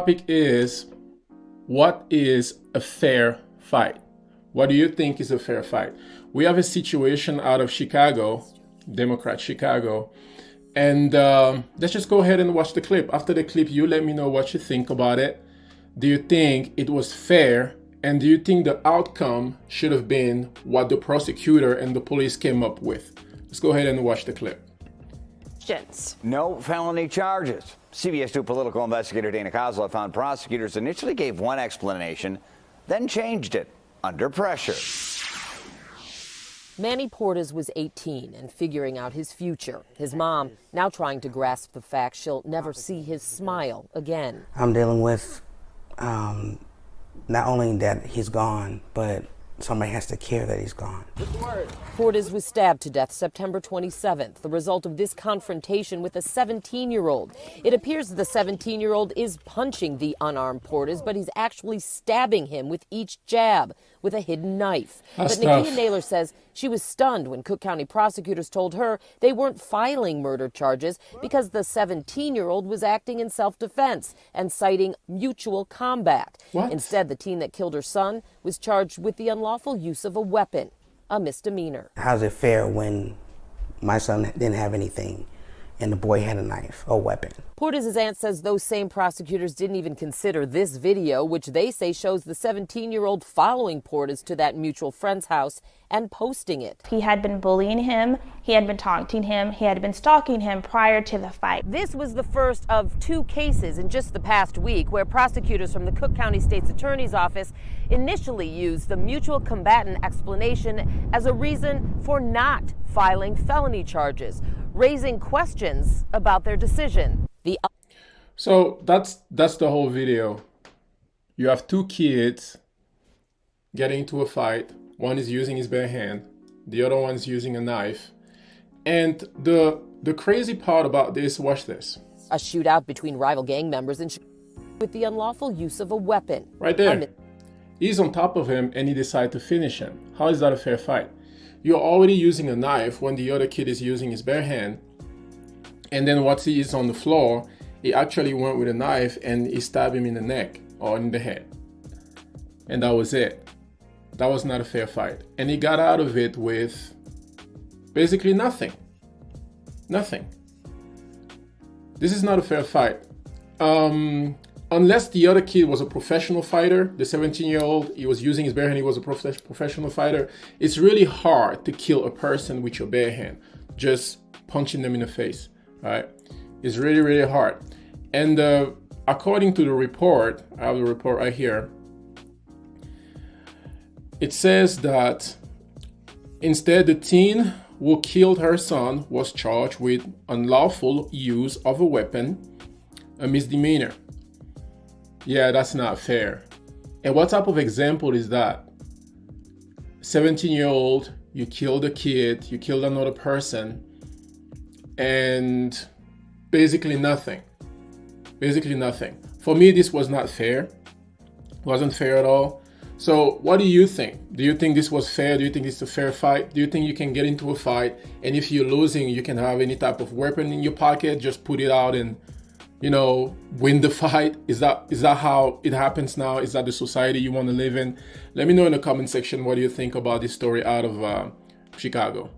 Topic is, what is a fair fight? What do you think is a fair fight? We have a situation out of Chicago, Democrat Chicago, and let's just go ahead and watch the clip. After the clip, you let me know what you think about it. Do you think it was fair? And do you think the outcome should have been what the prosecutor and the police came up with? Let's go ahead and watch the clip. No felony charges. CBS 2 political investigator Dana Kozlov found prosecutors initially gave one explanation, then changed it under pressure. Manny Portis was 18 and figuring out his future. His mom now trying to grasp the fact she'll never see his smile again. I'm dealing with not only that he's gone, but somebody has to care that he's gone. Portis was stabbed to death September 27th, the result of this confrontation with a 17-year-old. It appears the 17-year-old is punching the unarmed Portis, but he's actually stabbing him with each jab with a hidden knife. That's but Nakia Naylor says she was stunned when Cook County prosecutors told her they weren't filing murder charges because the 17-year-old was acting in self-defense and citing mutual combat. What? Instead, the teen that killed her son was charged with the unlawful use of a weapon, a misdemeanor. How's it fair when my son didn't have anything and the boy had a knife, a weapon? Portis' aunt says those same prosecutors didn't even consider this video, which they say shows the 17-year-old following Portis to that mutual friend's house and posting it. He had been bullying him, he had been taunting him, he had been stalking him prior to the fight. This was the first of two cases in just the past week where prosecutors from the Cook County State's Attorney's Office initially used the mutual combatant explanation as a reason for not filing felony charges, raising questions about their decision. So that's the whole video. You have two kids getting into a fight. One is using his bare hand, the other one's using a knife. And the crazy part about this, watch this. A shootout between rival gang members with the unlawful use of a weapon. Right there. He's on top of him and he decided to finish him. How is that a fair fight? You're already using a knife when the other kid is using his bare hand. And then once he is on the floor, he actually went with a knife and he stabbed him in the neck or in the head. And that was it. That was not a fair fight. And he got out of it with basically nothing. Nothing. This is not a fair fight. Unless the other kid was a professional fighter, the 17-year-old, he was using his bare hand, he was a professional fighter. It's really hard to kill a person with your bare hand, just punching them in the face, right? It's really, really hard. And according to the report, I have the report right here, it says that instead the teen who killed her son was charged with unlawful use of a weapon, a misdemeanor. Yeah, that's not fair. And what type of example is that? 17-year-old, you killed a kid, you killed another person, and basically nothing. Basically nothing. For me, this was not fair. It wasn't fair at all. So what do you think? Do you think this was fair? Do you think it's a fair fight? Do you think you can get into a fight and if you're losing, you can have any type of weapon in your pocket, just put it out and, you know, win the fight? Is that how it happens now? Is that the society you want to live in? Let me know in the comment section what do you think about this story out of Chicago.